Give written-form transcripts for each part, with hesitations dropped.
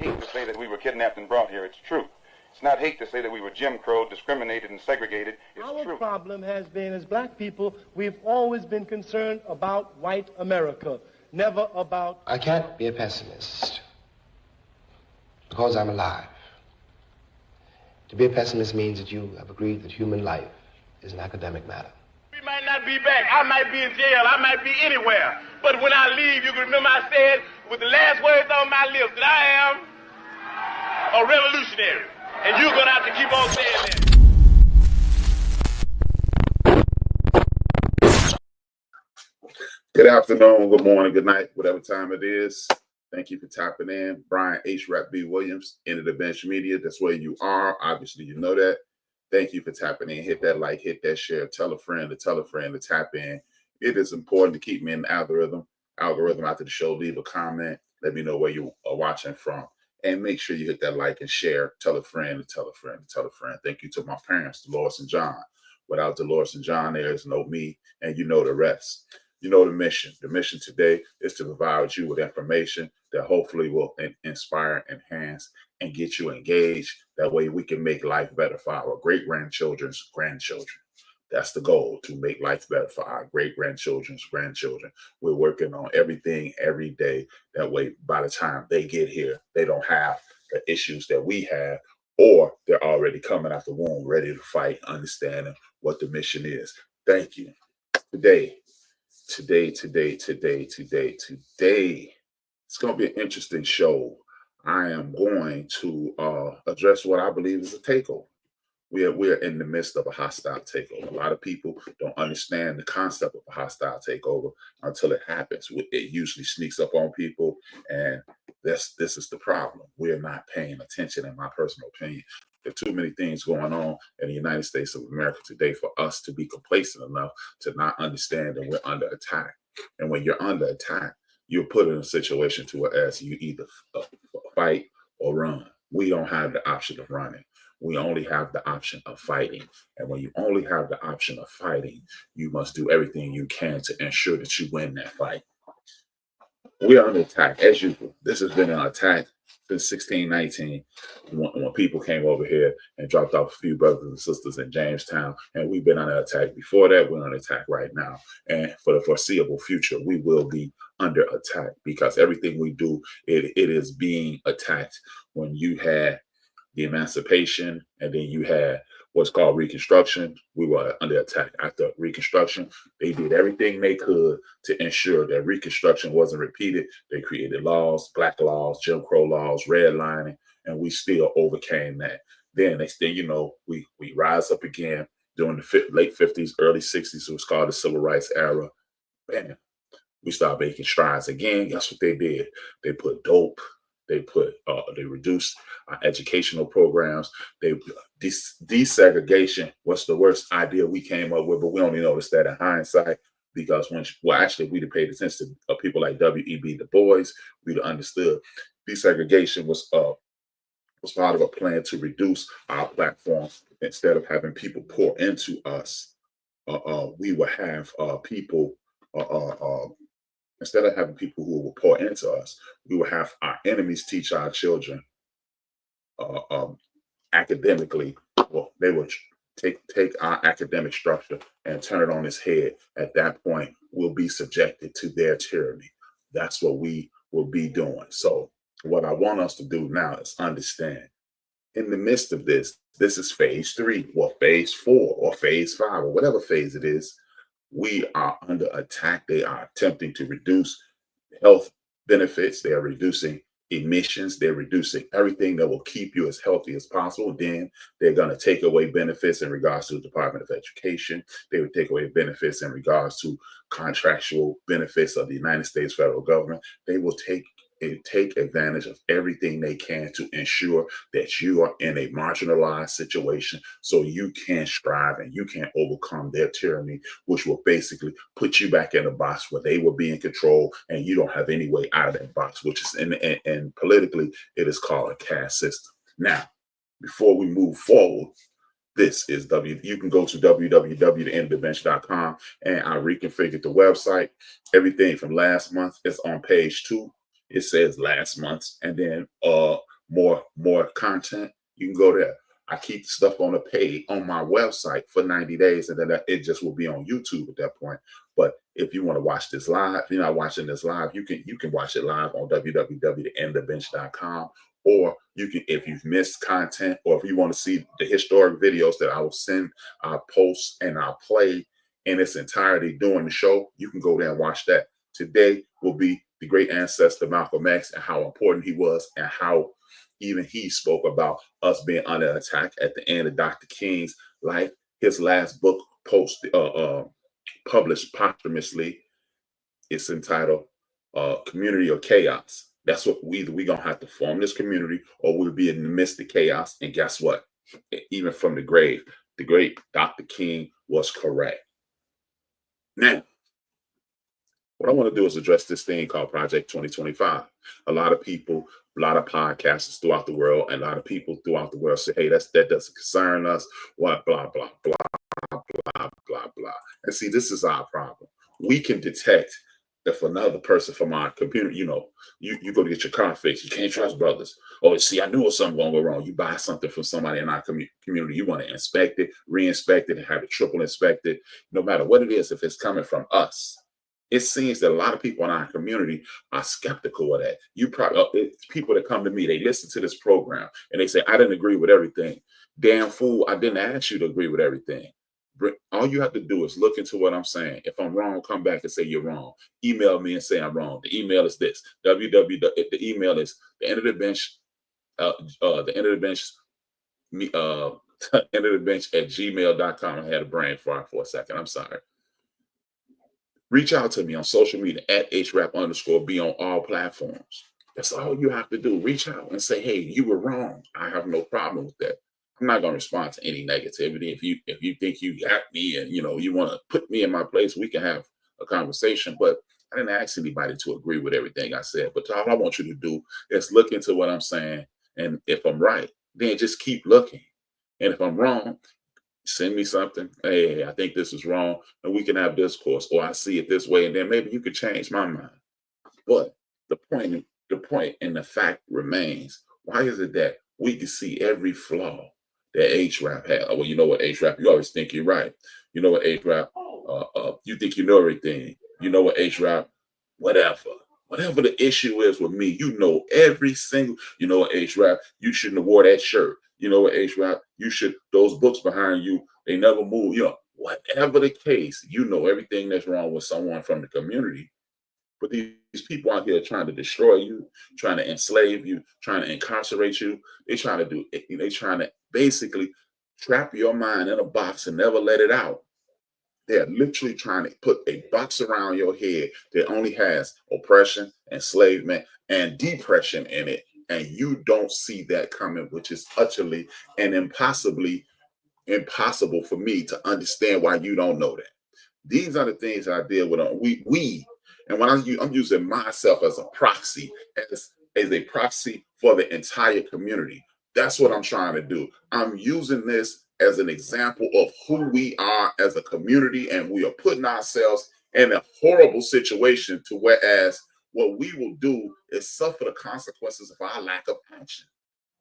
hate to say that we were kidnapped and brought here. It's true. It's not hate to say that we were Jim Crow, discriminated and segregated. It's true. Our problem has been, as black people, we've always been concerned about white America, never about... I can't be a pessimist because I'm alive. To be a pessimist means that you have agreed that human life is an academic matter. We might not be back. I might be in jail. I might be anywhere. But when I leave, you can remember I said with the last words on my lips that I am a revolutionary. And you're going to have to keep on saying that. Good afternoon, good morning, good night, whatever time it is. Thank you for tapping in. Brian HRap B. Williams, End of the Bench Media. That's where you are. Obviously, you know that. Thank you for tapping in. Hit that like, hit that share, tell a friend to tap in. It is important to keep me in the algorithm after the show. Leave a comment. Let me know where you are watching from. And make sure you hit that like and share. Tell a friend to tell a friend to tell a friend. Thank you to my parents, Dolores and John. Without Dolores and John, there is no me, and you know the rest. You know the mission. The mission today is to provide you with information that hopefully will inspire, enhance, and get you engaged. That way we can make life better for our great-grandchildren's grandchildren. That's the goal, to make life better for our great-grandchildren's grandchildren. We're working on everything every day. That way, by the time they get here, they don't have the issues that we have, or they're already coming out the womb ready to fight, understanding what the mission is. Thank you. Today, it's going to be an interesting show. I am going to address what I believe is a takeover. We're in the midst of a hostile takeover. A lot of people don't understand the concept of a hostile takeover until it happens. It usually sneaks up on people, and this is the problem. We're not paying attention, in my personal opinion. There are too many things going on in the United States of America today for us to be complacent enough to not understand that we're under attack. And when you're under attack, you're put in a situation to where you either fight or run. We don't have the option of running. We only have the option of fighting. And when you only have the option of fighting, you must do everything you can to ensure that you win that fight. We are under attack, as usual. This has been an attack since 1619, when people came over here and dropped off a few brothers and sisters in Jamestown. And we've been under attack before that. We're under attack right now. And for the foreseeable future, we will be under attack, because everything we do, it is being attacked. When you had the emancipation, and then you had what's called Reconstruction, we were under attack. After Reconstruction, they did everything they could to ensure that Reconstruction wasn't repeated. They created laws, black laws, Jim Crow laws, redlining, and we still overcame that. Then next thing you know, we rise up again during the late 50s, early 60s. It was called the Civil Rights era. Bam. We started making strides again. Guess what they did? They put dope. They reduced educational programs. Desegregation was the worst idea we came up with, but we only noticed that in hindsight, because actually we'd have paid attention to people like W.E.B. Du Bois. We'd have understood desegregation was part of a plan to reduce our platform. Instead of having people pour into us, we would have people. Instead of having people who will pour into us, we will have our enemies teach our children academically. Well, they will take our academic structure and turn it on its head. At that point, we'll be subjected to their tyranny. That's what we will be doing. So what I want us to do now is understand, in the midst of this is phase 3, or phase 4, or phase 5, or whatever phase it is. We are under attack. They are attempting to reduce health benefits. They are reducing emissions. They're reducing everything that will keep you as healthy as possible. Then they're going to take away benefits in regards to the Department of Education. They would take away benefits in regards to contractual benefits of the United States federal government. They will take advantage of everything they can to ensure that you are in a marginalized situation, so you can strive and you can overcome their tyranny, which will basically put you back in a box where they will be in control and you don't have any way out of that box, which is and politically it is called a caste system. Now, before we move forward, this is you can go to www.theendofthebench.com, and I reconfigured the website. Everything from last month is on page 2. It says last month, and then more content, you can go there. I keep the stuff on the page on my website for 90 days, and then it just will be on YouTube at that point. But if you want to watch this live, if you're not watching this live, you can watch it live on www.endthebench.com. Or you can, if you've missed content, or if you want to see the historic videos that I will send, I'll post and I'll play in its entirety during the show, you can go there and watch that. Today will be the great ancestor Malcolm X and how important he was, and how even he spoke about us being under attack at the end of Dr. King's life. His last book published posthumously, it's entitled Community or Chaos. That's what we gonna have to form this community, or we'll be in the midst of chaos. And guess what? Even from the grave, the great Dr. King was correct. Now, what I want to do is address this thing called Project 2025. A lot of people, a lot of podcasters throughout the world, and a lot of people throughout the world say, hey, that doesn't concern us. What, blah, blah, blah, blah, blah, blah. And see, this is our problem. We can detect if another person from our community, you go to get your car fixed, you can't trust brothers. Oh, see, I knew it was something going to go wrong. You buy something from somebody in our community, you want to inspect it, re-inspect it, and have it triple inspected. No matter what it is, if it's coming from us, it seems that a lot of people in our community are skeptical of that. You probably, it's people that come to me, they listen to this program and they say, I didn't agree with everything. Damn fool, I didn't ask you to agree with everything. All you have to do is look into what I'm saying. If I'm wrong, come back and say you're wrong. Email me and say I'm wrong. The email is this. The email is the end of the bench, the end of the bench, end of the bench at gmail.com. I had a brain fart for a second. I'm sorry. Reach out to me on social media at HRap_B on all platforms. That's all you have to do. Reach out and say, hey, you were wrong. I have no problem with that. I'm not going to respond to any negativity. If you think you got me and you want to put me in my place, we can have a conversation. But I didn't ask anybody to agree with everything I said. But all I want you to do is look into what I'm saying. And if I'm right, then just keep looking. And if I'm wrong, send me something. Hey, I think this is wrong, and we can have discourse, or I see it this way, and then maybe you could change my mind. But the point and the fact remains, why is it that we can see every flaw that HRap had? Well, you know what, HRap, you always think you're right. You know what, HRap, you think you know everything. You know what, HRap, whatever the issue is with me, you know every single, you know what, HRap, you shouldn't have wore that shirt. You know what, HRap, you should, those books behind you, they never move. Whatever the case, you know everything that's wrong with someone from the community. But these people out here trying to destroy you, trying to enslave you, trying to incarcerate you, they're trying to basically trap your mind in a box and never let it out. They're literally trying to put a box around your head that only has oppression, enslavement, and depression in it. And you don't see that coming, which is utterly and impossible for me to understand why you don't know that. These are the things that I deal with. And when I'm using myself as a proxy, as a proxy for the entire community. That's what I'm trying to do. I'm using this as an example of who we are as a community, and we are putting ourselves in a horrible situation to whereas what we will do is suffer the consequences of our lack of action.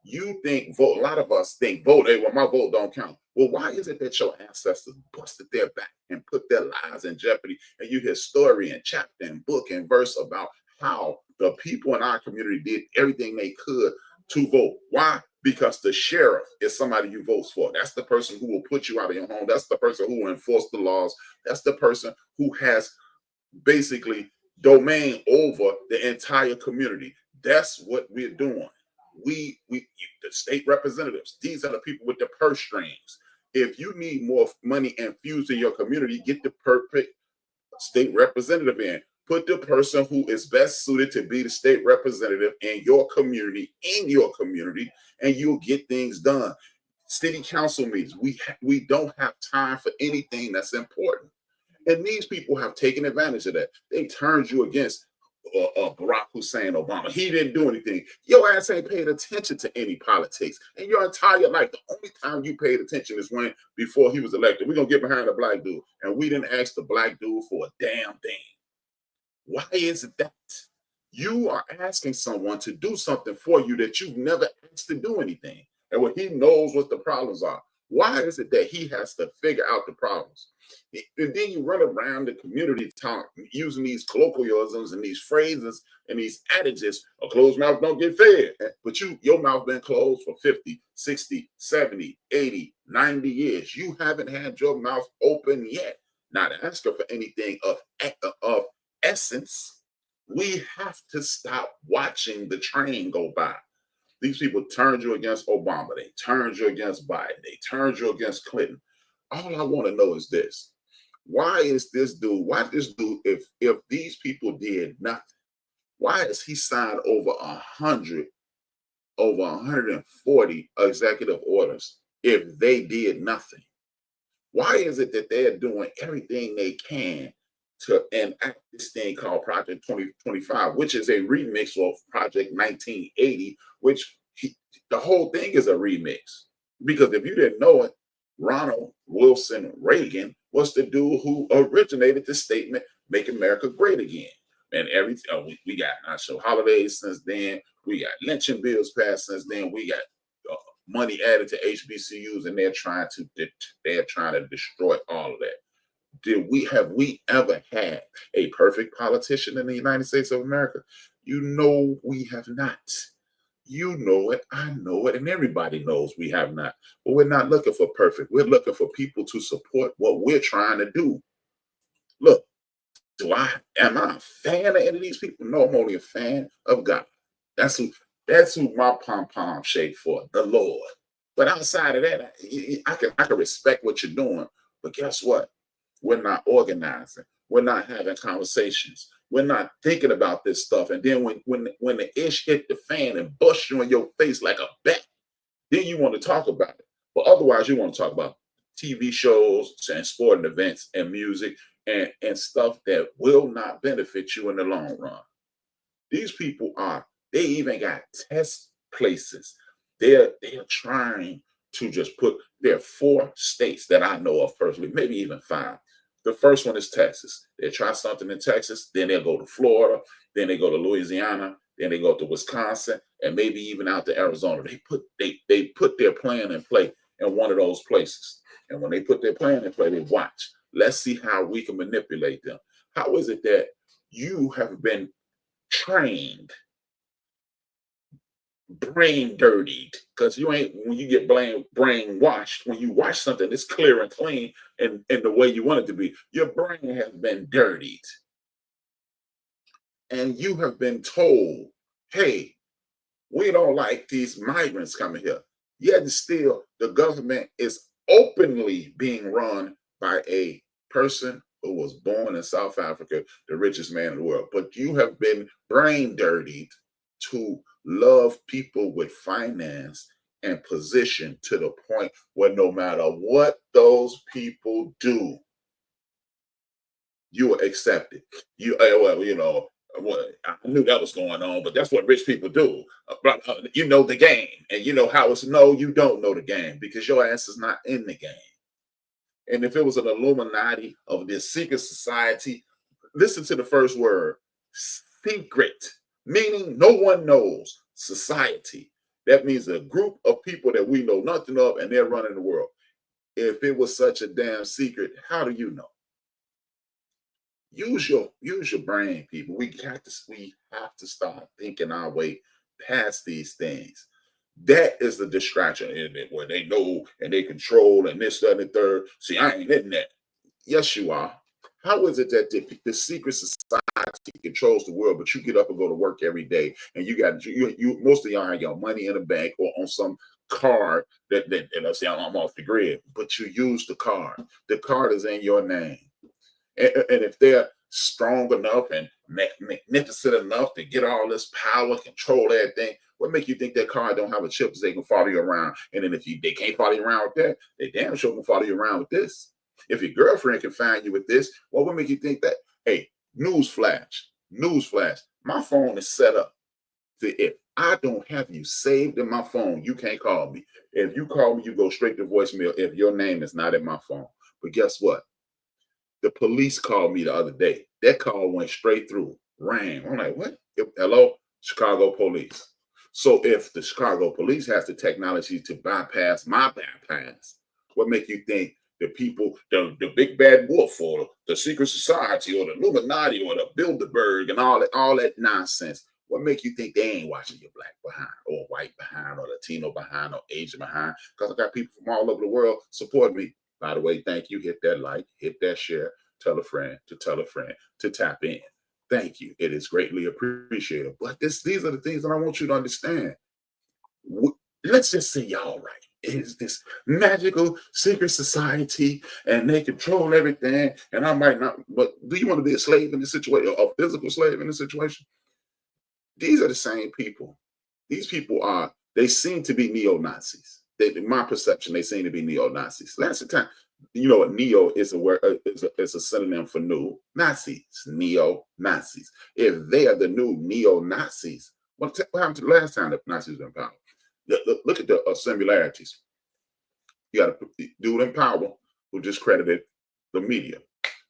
You think vote, a lot of us think vote, hey, well, my vote don't count. Well, why is it that your ancestors busted their back and put their lives in jeopardy? And you hear story and chapter and book and verse about how the people in our community did everything they could to vote. Why? Because the sheriff is somebody you vote for. That's the person who will put you out of your home. That's the person who will enforce the laws. That's the person who has basically domain over the entire community. That's what we're doing. We the state representatives, these are the people with the purse strings. If you need more money infused in your community, get the perfect state representative in. Put the person who is best suited to be the state representative in your community, and you'll get things done. City council meetings, we don't have time for anything that's important. And these people have taken advantage of that. They turned you against Barack Hussein Obama. He didn't do anything. Your ass ain't paid attention to any politics. And your entire life, the only time you paid attention is when before he was elected. We're going to get behind the black dude. And we didn't ask the black dude for a damn thing. Why is it that You are asking someone to do something for you that you've never asked to do anything. And when he knows what the problems are, why is it that he has to figure out the problems? And then you run around the community talk using these colloquialisms and these phrases and these adages. A closed mouth don't get fed. But your mouth been closed for 50, 60, 70, 80, 90 years. You haven't had your mouth open yet. Not asking for anything of essence. We have to stop watching the train go by. These people turned you against Obama. They turned you against Biden. They turned you against Clinton. All I want to know is this. Why is this dude, if these people did nothing, why is he signed over 140 executive orders if they did nothing? Why is it that they're doing everything they can to enact this thing called Project 2025, which is a remix of Project 1980, which the whole thing is a remix? Because if you didn't know it, Ronald Wilson Reagan was the dude who originated the statement, "Make America Great Again." And we got national holidays since then. We got lynching bills passed since then. We got money added to HBCUs, and they're trying to destroy all of that. Have we ever had a perfect politician in the United States of America? You know we have not. You know it, I know it, and everybody knows we have not. But we're not looking for perfect. We're looking for people to support what we're trying to do. Look, am I a fan of any of these people? No, I'm only a fan of God. That's who my pom-pom shake for, the Lord. But outside of that, I can respect what you're doing. But guess what? We're not organizing. We're not having conversations. We're not thinking about this stuff. And then when the ish hit the fan and bust you in your face like a bat, then you want to talk about it. But otherwise, you want to talk about TV shows and sporting events and music and stuff that will not benefit you in the long run. These people they even got test places. They're trying to just there are 4 states that I know of personally, maybe even 5. The first one is Texas. They try something in Texas, then they'll go to Florida, then they go to Louisiana, then they go to Wisconsin, and maybe even out to Arizona. They put their plan in play in one of those places. And when they put their plan in play, they watch. Let's see how we can manipulate them. How is it that you have been trained, brain dirtied? Because when you get brainwashed, when you watch something that's clear and clean and the way you want it to be, your brain has been dirtied. And you have been told, hey, we don't like these migrants coming here. Yet and still, the government is openly being run by a person who was born in South Africa, the richest man in the world. But you have been brain dirtied to love people with finance and position to the point where no matter what those people do, you are accepted. I knew that was going on, but that's what rich people do. You know the game, and you know how it's no, you don't know the game because your ass is not in the game. And if it was an Illuminati of this secret society, listen to the first word, secret, meaning no one knows, society. That means a group of people that we know nothing of, and they're running the world. If it was such a damn secret, how do you know? Use your brain, people. We have to start thinking our way past these things. That is the distraction in it, where they know and they control and this, that, and the third. See, I ain't in that. Yes, you are. How is it that the secret society controls the world, but you get up and go to work every day, and you most of y'all have your money in a bank or on some card that let's say I'm off the grid, but you use the card. The card is in your name. And if they're strong enough and magnificent enough to get all this power, control everything, what make you think that car don't have a chip so they can follow you around? And then if they can't follow you around with that, they damn sure can follow you around with this. If your girlfriend can find you with this, well, what make you think that? Hey, newsflash, my phone is set up to, if I don't have you saved in my phone, you can't call me. If you call me, you go straight to voicemail if your name is not in my phone. But guess what? The police called me the other day. That call went straight through, rang. I'm like, what? Hello, Chicago police. So if the Chicago police has the technology to bypass my bypass, what make you think the people, the big bad wolf or the secret society or the Illuminati or the Bilderberg and all that nonsense, what make you think they ain't watching your black behind or white behind or Latino behind or Asian behind? Because I got people from all over the world support me. By the way, thank you. Hit that like, hit that share, tell a friend to tap in. Thank you. It is greatly appreciated. But these are the things that I want you to understand. Let's just say y'all right. It is this magical secret society and they control everything. And I might not, but do you want to be a slave in this situation, a physical slave in this situation? These are the same people. These people they seem to be neo-Nazis. In my perception, they seem to be neo-Nazis. Last time, you know what neo is a word, is a synonym for new Nazis, neo-Nazis. If they are the new neo-Nazis, what happened to the last time the Nazis were in power? Look at the similarities. You got a dude in power who discredited the media.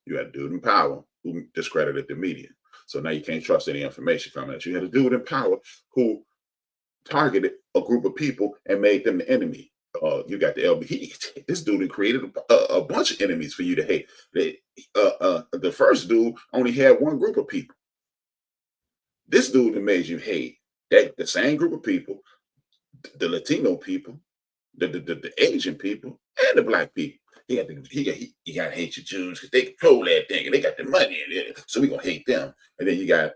You had a dude in power who discredited the media. So now you can't trust any information coming at you. You had a dude in power who targeted a group of people and made them the enemy. You got the LB. This dude created a bunch of enemies for you to hate. The first dude only had one group of people. This dude that made you hate the same group of people, the Latino people, the Asian people, and the black people. He got to hate your Jews because they control that thing and they got the money in it. So we gonna hate them. And then you got,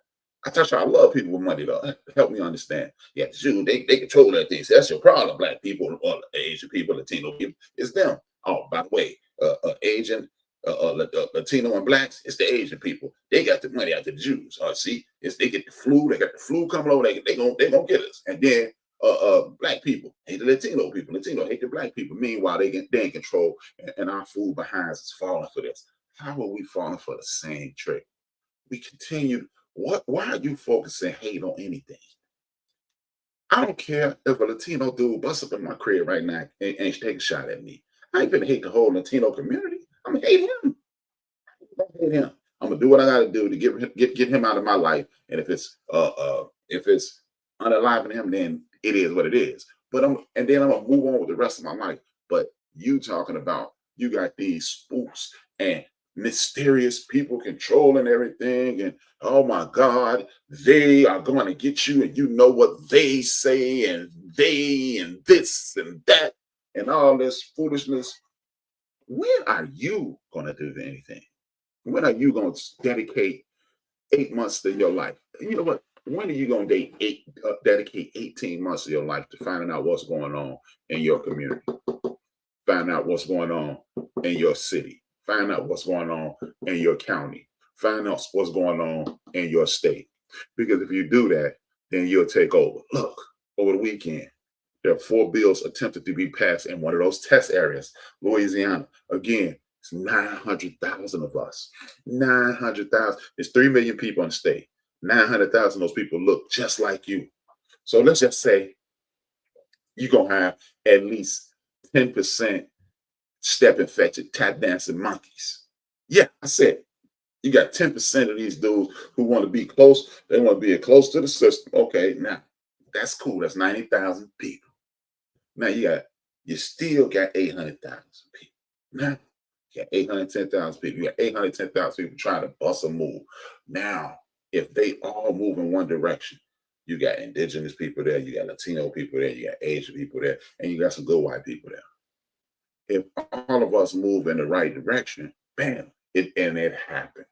I love people with money though. Help me understand. Yeah, the Jews, they control that thing. So that's your problem, black people or Asian people, Latino people. It's them. Oh, by the way, Asian, Latino and blacks, it's the Asian people. They got the money out to the Jews. See, they get the flu. They got the flu coming over. They gonna get us. And then black people hate the Latino people. Latino hate the black people. Meanwhile, they in control, and our food behinds is falling for this. How are we falling for the same trick? We continue. Why are you focusing hate on anything? I don't care if a Latino dude busts up in my crib right now and take a shot at me. I ain't gonna hate the whole Latino community. I'm gonna hate him. I'm gonna do what I gotta do to get him out of my life. And if it's unaliving him, then it is what it is. But then I'm gonna move on with the rest of my life. But you talking about you got these spooks and mysterious people controlling everything, and oh my God, they are going to get you, and you know what they say, and they and this and that, and all this foolishness. When are you going to do anything? When are you going to dedicate 8 months of your life? You know what? When are you going to dedicate 18 months of your life to finding out what's going on in your community? Find out what's going on in your city. Find out what's going on in your county. Find out what's going on in your state. Because if you do that, then you'll take over. Look, over the weekend, there are 4 bills attempted to be passed in one of those test areas, Louisiana. Again, it's 900,000 of us. 900,000. There's 3 million people in the state. 900,000 of those people look just like you. So let's just say you're going to have at least 10% step infected, tap dancing monkeys. Yeah, I said you got 10% of these dudes who want to be close. They want to be close to the system. Okay, now that's cool. That's 90,000 people. Now you still got 800,000 people. Now you got 810,000 people. You got 810,000 people trying to bust a move. Now, if they all move in one direction, you got indigenous people there, you got Latino people there, you got Asian people there, and you got some good white people there. If all of us move in the right direction, bam, it happened.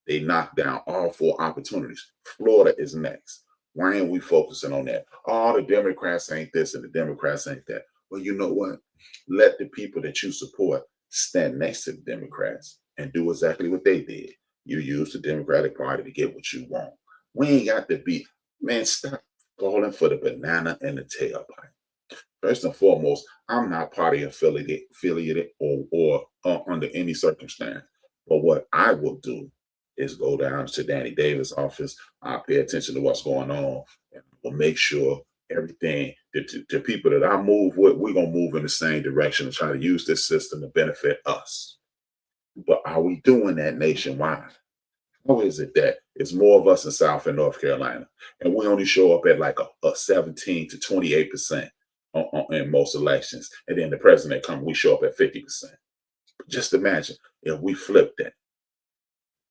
They knocked down all 4 opportunities. Florida is next. Why ain't we focusing on that? All the Democrats ain't this and the Democrats ain't that. Well, you know what? Let the people that you support stand next to the Democrats and do exactly what they did. You use the Democratic Party to get what you want. We ain't got to be, man, stop falling for the banana and the tailpipe. First and foremost, I'm not party affiliated or under any circumstance. But what I will do is go down to Danny Davis' office. I'll pay attention to what's going on, and we'll make sure everything, the people that I move with, we're going to move in the same direction and try to use this system to benefit us. But are we doing that nationwide? How is it that it's more of us in South and North Carolina, and we only show up at like a 17 to 28% in most elections, and then the president comes, we show up at 50%. Just imagine if we flip that,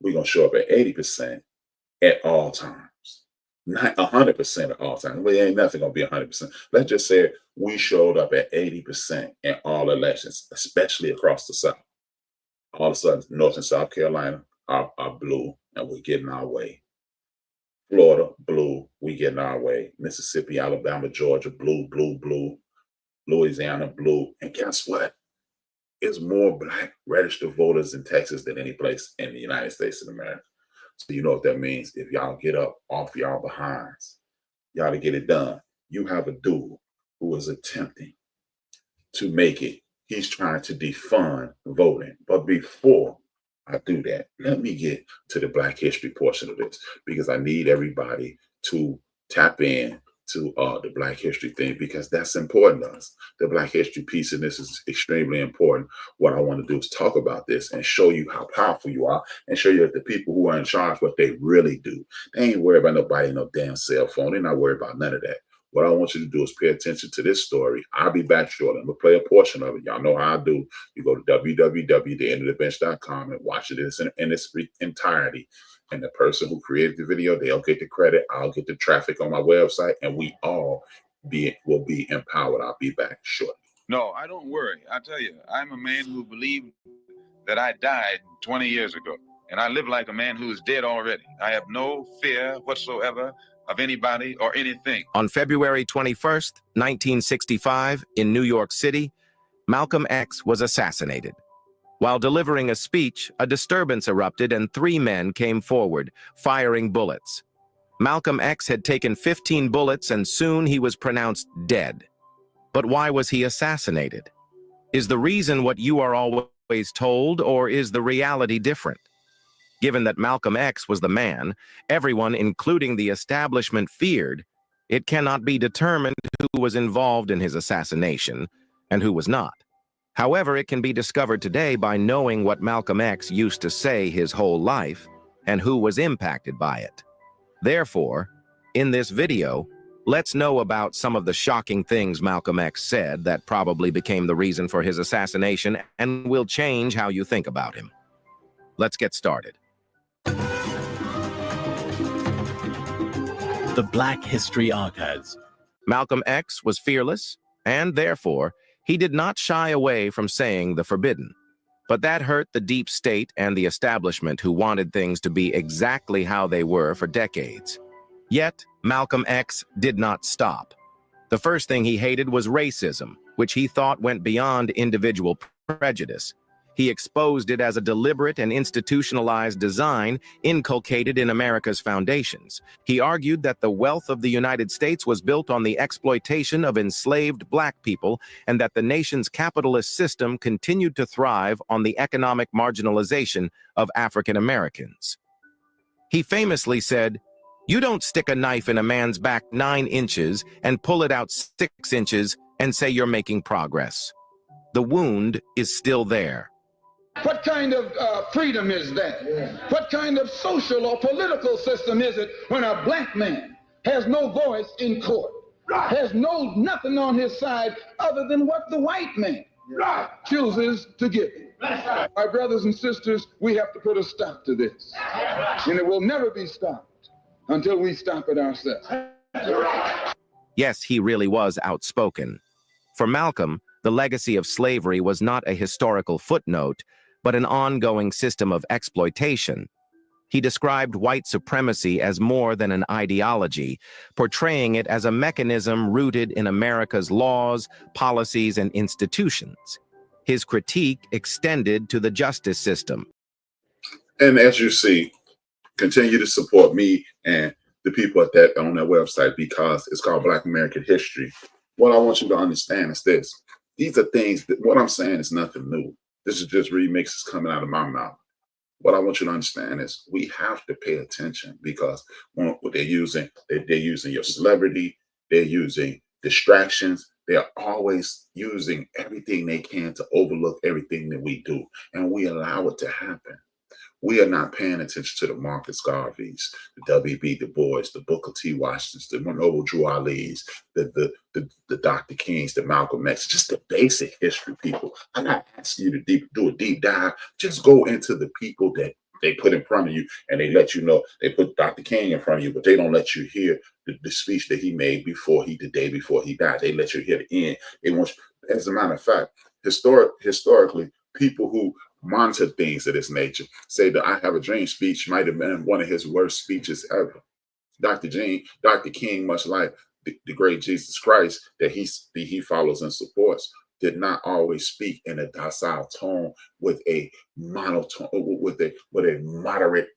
we're gonna show up at 80% at all times. Not 100% at all times. Well, ain't nothing gonna be 100%. Let's just say we showed up at 80% in all elections, especially across the South. All of a sudden, North and South Carolina are blue, and we're getting our way. Florida, blue, we getting our way. Mississippi, Alabama, Georgia, blue, blue, blue. Louisiana, blue. And guess what? It's more Black registered voters in Texas than any place in the United States of America. So you know what that means. If y'all get up off y'all behinds, y'all to get it done. You have a dude who is attempting to make it. He's trying to defund voting. But before I do that, let me get to the Black history portion of this, because I need everybody to tap in to the Black history thing, because that's important to us. The Black history piece in this is extremely important. What I want to do is talk about this and show you how powerful you are, and show you that the people who are in charge, what they really do. They ain't worried about nobody, no damn cell phone. They're not worried about none of that. What I want you to do is pay attention to this story. I'll be back shortly. I'm going to play a portion of it. Y'all know how I do. You go to www.theendofthebench.com and watch it in its entirety. And the person who created the video, they'll get the credit. I'll get the traffic on my website, and we all will be empowered. I'll be back shortly. No, I don't worry. I tell you, I'm a man who believed that I died 20 years ago, and I live like a man who is dead already. I have no fear whatsoever of anybody or anything. On February 21st, 1965, in New York City, Malcolm X was assassinated. While delivering a speech, a disturbance erupted and 3 men came forward, firing bullets. Malcolm X had taken 15 bullets and soon he was pronounced dead. But why was he assassinated? Is the reason what you are always told, or is the reality different? Given that Malcolm X was the man everyone, including the establishment, feared, it cannot be determined who was involved in his assassination and who was not. However, it can be discovered today by knowing what Malcolm X used to say his whole life and who was impacted by it. Therefore, in this video, let's know about some of the shocking things Malcolm X said that probably became the reason for his assassination and will change how you think about him. Let's get started. The Black History Archives. Malcolm X was fearless, and therefore, he did not shy away from saying the forbidden. But that hurt the deep state and the establishment, who wanted things to be exactly how they were for decades. Yet, Malcolm X did not stop. The first thing he hated was racism, which he thought went beyond individual prejudice. He exposed it as a deliberate and institutionalized design inculcated in America's foundations. He argued that the wealth of the United States was built on the exploitation of enslaved Black people, and that the nation's capitalist system continued to thrive on the economic marginalization of African Americans. He famously said, "You don't stick a knife in a man's back 9 inches and pull it out 6 inches and say you're making progress. The wound is still there." What kind of freedom is that? What kind of social or political system is it when a Black man has no voice in court, has nothing on his side other than what the white man chooses to give him? My brothers and sisters, we have to put a stop to this. And it will never be stopped until we stop it ourselves. Yes, he really was outspoken. For Malcolm, the legacy of slavery was not a historical footnote, but an ongoing system of exploitation. He described white supremacy as more than an ideology, portraying it as a mechanism rooted in America's laws, policies, and institutions. His critique extended to the justice system. And as you see, continue to support me and the people on that website, because it's called Black American History. What I want you to understand is this. These are things that what I'm saying is nothing new. This is just remixes coming out of my mouth. What I want you to understand is we have to pay attention, because what they're using your celebrity, they're using distractions. They're always using everything they can to overlook everything that we do, and we allow it to happen. We are not paying attention to the Marcus Garveys, the W.B. Du Bois, the Booker T. Washingtons, the Noble Drew Ali's, the Dr. Kings, the Malcolm X, just the basic history people. I'm not asking you to do a deep dive. Just go into the people that they put in front of you, and they let you know. They put Dr. King in front of you, but they don't let you hear the speech that he made the day before he died. They let you hear the end. They want you, as a matter of fact, historically, people who monitor things of this nature say that I Have a Dream speech might have been one of his worst speeches ever. Dr. King, much like the great Jesus Christ that he follows and supports, did not always speak in a docile tone with a monotone, with a moderate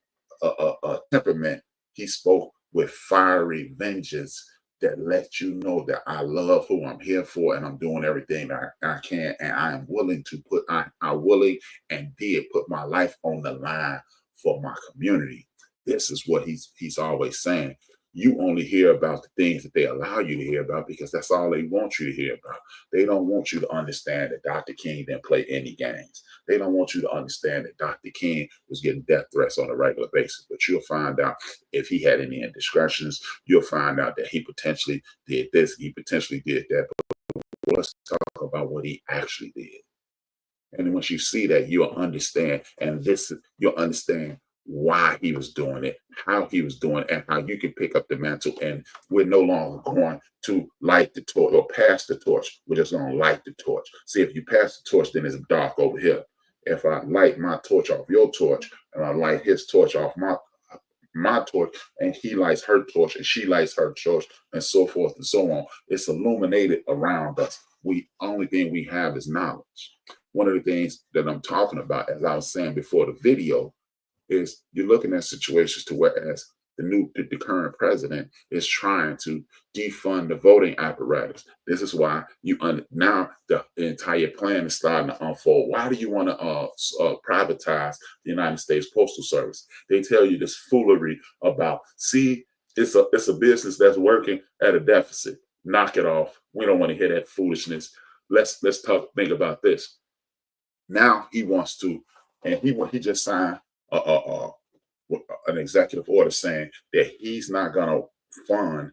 temperament. He spoke with fiery vengeance that lets you know that I love who I'm here for, and I'm doing everything that I can, and I am willing to I willing and did put my life on the line for my community. This is what he's always saying. You only hear about the things that they allow you to hear about because that's all they want you to hear about. They don't want you to understand that Dr. King didn't play any games. They don't want you to understand that Dr. King was getting death threats on a regular basis. But you'll find out if he had any indiscretions. You'll find out that he potentially did this, he potentially did that. But let's talk about what he actually did. And once you see that, you'll understand, you'll understand why he was doing it, how he was doing it, and how you can pick up the mantle. And we're no longer going to light the torch or pass the torch. We're just going to light the torch. See, if you pass the torch, then it's dark over here. If I light my torch off your torch, and I light his torch off my torch, and he lights her torch, and she lights her torch, and so forth and so on, it's illuminated around us. Only thing we have is knowledge. One of the things that I'm talking about, as I was saying before the video, is you're looking at situations to whereas the current president is trying to defund the voting apparatus. This is why now the entire plan is starting to unfold. Why do you want to privatize the United States Postal Service? Think this foolery about, see, it's a business that's working at a deficit. Knock it off. We don't want to hear that foolishness. Let's think about this. Now he wants to, and he just signed an executive order saying that he's not going to fund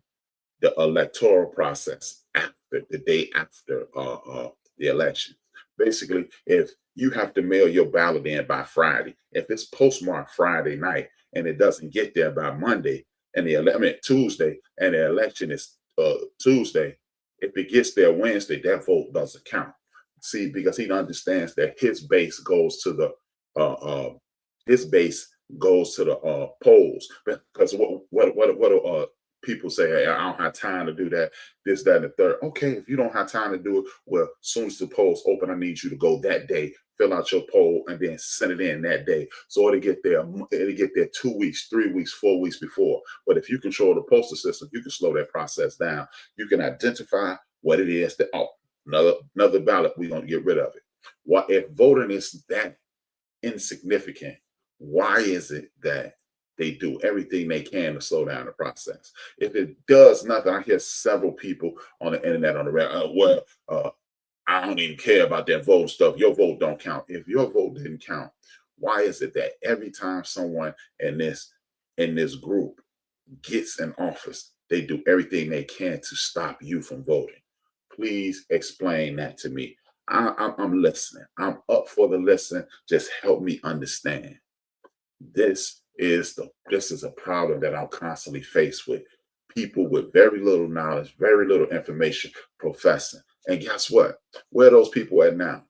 the electoral process after the day after the election. Basically, if you have to mail your ballot in by Friday, if it's postmarked Friday night and it doesn't get there by Monday and Tuesday, and the election is Tuesday, if it gets there Wednesday, that vote doesn't count. See, because he understands that his base goes to the polls. Because what people say, hey, I don't have time to do that, this, that, and the third. Okay, if you don't have time to do it, well, as soon as the polls open, I need you to go that day, fill out your poll, and then send it in that day. So it'll get there 2 weeks, 3 weeks, 4 weeks before. But if you control the postal system, you can slow that process down. You can identify what it is that, another ballot, we're going to get rid of it. Why, if voting is that insignificant, why is it that they do everything they can to slow down the process? If it does nothing, I hear several people on the internet on the I don't even care about that vote stuff. Your vote don't count. If your vote didn't count, why is it that every time someone in this group gets in office, they do everything they can to stop you from voting? Please explain that to me. I'm listening. I'm up for the listen. Just help me understand. This is a problem that I'm constantly faced with. People with very little knowledge, very little information professing. And guess what? Where are those people at now?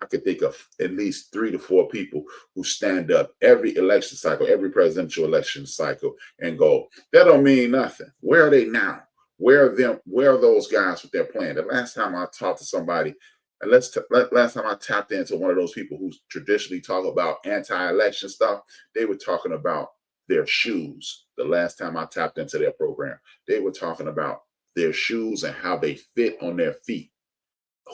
I could think of at least 3 to 4 people who stand up every election cycle, every presidential election cycle, and go, that don't mean nothing. Where are they now? Where are those guys with their plan? The last time I talked to somebody, and last time I tapped into one of those people who traditionally talk about anti-election stuff, they were talking about their shoes. The last time I tapped into their program, they were talking about their shoes and how they fit on their feet.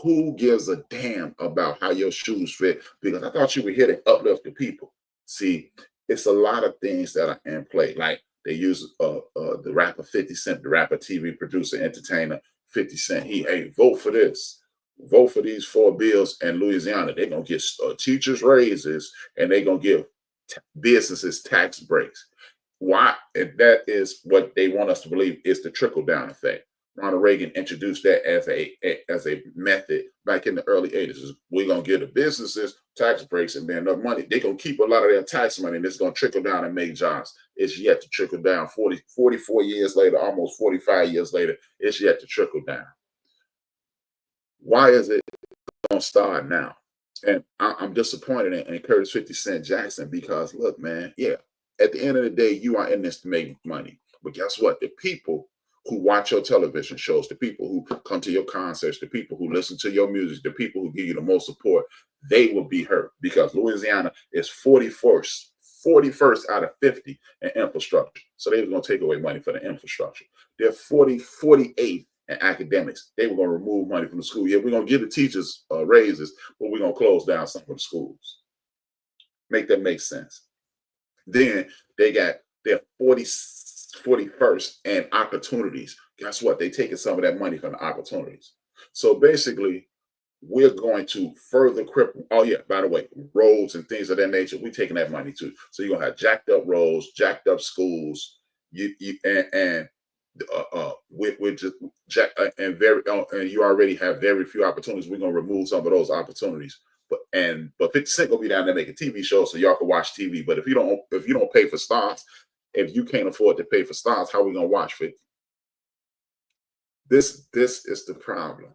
Who gives a damn about how your shoes fit? Because I thought you were here to uplift the people. See, it's a lot of things that are in play. Like they use the rapper 50 Cent, the rapper, TV producer, entertainer 50 Cent. Hey, vote for this. Vote for these 4 bills in Louisiana. They're going to get teachers raises, and they're going to give businesses tax breaks. Why? And that is what they want us to believe is the trickle down effect. Ronald Reagan introduced that as a method back in the early 80s. We're going to give the businesses tax breaks, and then enough money. They're going to keep a lot of their tax money, and it's going to trickle down and make jobs. It's yet to trickle down 44 years later, almost 45 years later. It's yet to trickle down. Why is it going to start now? And I'm disappointed in Curtis 50 Cent Jackson because, look, man, yeah, at the end of the day, you are in this to make money. But guess what? The people who watch your television shows, the people who come to your concerts, the people who listen to your music, the people who give you the most support, they will be hurt because Louisiana is 41st out of 50 in infrastructure. So they were going to take away money for the infrastructure. They're 48th in academics. They were going to remove money from the school. Yeah, we're going to give the teachers raises, but we're going to close down some of the schools. Make that make sense. Then they got their 41st and opportunities. Guess what? They taking some of that money from the opportunities. So basically, we're going to further cripple. Oh yeah, by the way, roads and things of that nature, we're taking that money too. So you're gonna have jacked up roads, jacked up schools, and you already have very few opportunities. We're gonna remove some of those opportunities. But 50 Cent gonna be down there making TV shows so y'all can watch TV. But if you don't pay for stars, if you can't afford to pay for stars, how are we gonna watch 50? This is the problem.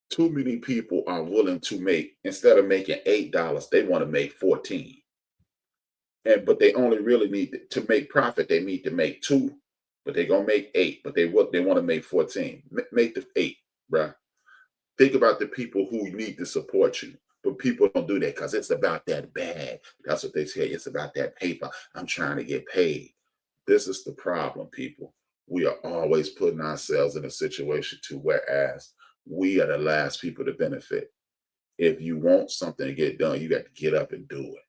Too many people are willing to make, instead of making $8, they want to make 14. But they only really need to make profit. They need to make 2, but they're gonna make 8. But they want to make 14. Make the 8, bruh. Think about the people who need to support you. But people don't do that because it's about that bag. That's what they say. It's about that paper. I'm trying to get paid. This is the problem, people. We are always putting ourselves in a situation to whereas we are the last people to benefit. If you want something to get done, you got to get up and do it.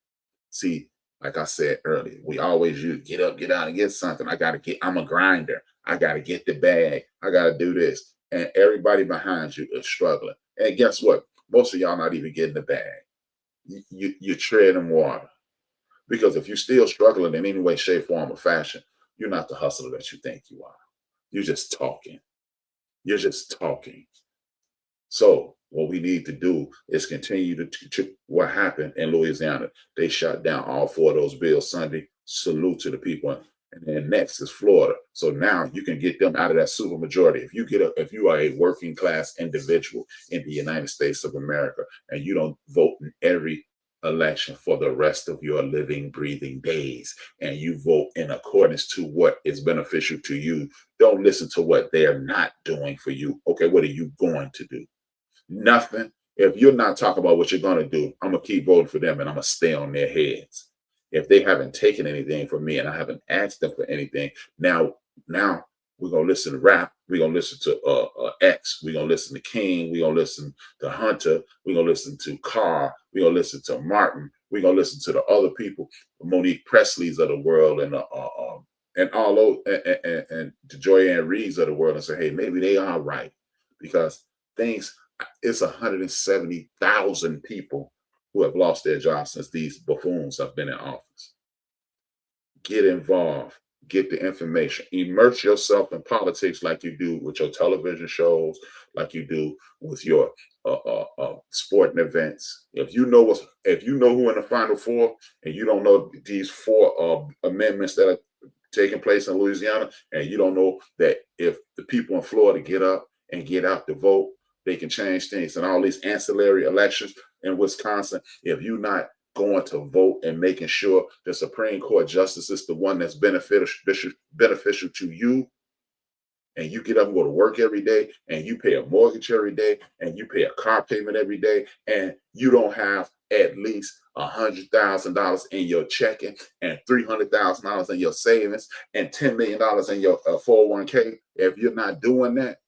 See, like I said earlier, we always use get up, get out, and get something. I'm a grinder. I got to get the bag. I got to do this. And everybody behind you is struggling. And guess what? Most of y'all not even getting the bag. You're treading water. Because if you're still struggling in any way, shape, form, or fashion, you're not the hustler that you think you are. You're just talking. You're just talking. So what we need to do is continue to what happened in Louisiana. They shut down all 4 of those bills Sunday. Salute to the people. And then next is Florida. So now you can get them out of that super majority. If you are a working class individual in the United States of America and you don't vote in every election for the rest of your living, breathing days, and you vote in accordance to what is beneficial to you, don't listen to what they're not doing for you. Okay, what are you going to do? Nothing. If you're not talking about what you're going to do, I'm going to keep voting for them and I'm going to stay on their heads. If they haven't taken anything from me and I haven't asked them for anything, now we're going to listen to Rap. We're going to listen to X. We're going to listen to King. We're going to listen to Hunter. We're going to listen to Carr. We're going to listen to Martin. We're going to listen to the other people, Monique Presley's of the world and all those and the Joyanne Reeds of the world and say, hey, maybe they are right because it's 170,000 people who have lost their jobs since these buffoons have been in office. Get involved. Get the information. Immerse yourself in politics like you do with your television shows, like you do with your sporting events. If you know who in the Final Four, and you don't know these 4 amendments that are taking place in Louisiana, and you don't know that if the people in Florida get up and get out to vote, they can change things. And all these ancillary elections in Wisconsin, if you're not going to vote and making sure the Supreme Court justice is the one that's beneficial to you, and you get up and go to work every day, and you pay a mortgage every day, and you pay a car payment every day, and you don't have at least $100,000 in your checking and $300,000 in your savings and $10 million in your 401k, if you're not doing that,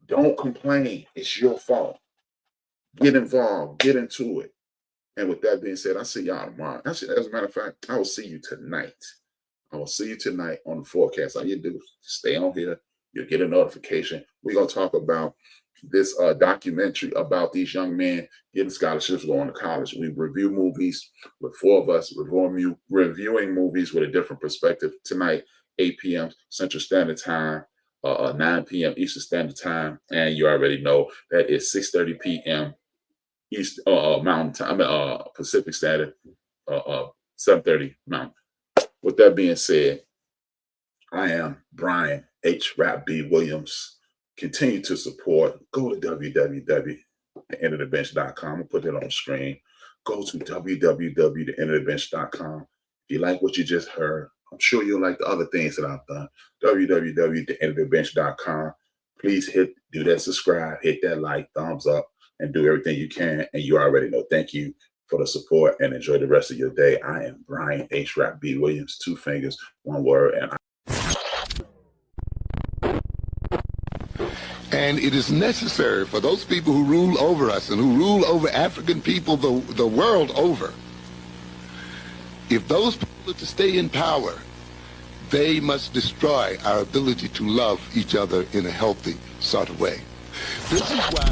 don't complain. It's your fault. Get involved. Get into it. And with that being said, I'll see y'all tomorrow. Actually, as a matter of fact, I will see you tonight. I will see you tonight on the forecast. All you do is stay on here. You'll get a notification. We're going to talk about this documentary about these young men getting scholarships going to college. We review movies with 4 of us, reviewing movies with a different perspective. Tonight, 8 p.m. Central Standard Time, 9 p.m. Eastern Standard Time, and you already know that it's 6:30 p.m. East Mountain Time, Pacific Standard, 7:30 Mountain. With that being said, I am Brian HRap B. Williams. Continue to support. Go to www.theendofthebench.com. I'll put it on the screen. Go to www.theendofthebench.com. If you like what you just heard, I'm sure you'll like the other things that I've done. www.theendofthebench.com. Please do that subscribe, hit that like, thumbs up, and do everything you can. And you already know. Thank you for the support and enjoy the rest of your day. I am Brian HRap B. Williams. 2 fingers, 1 word, And it is necessary for those people who rule over us and who rule over African people the world over, if those people are to stay in power, they must destroy our ability to love each other in a healthy sort of way. This is why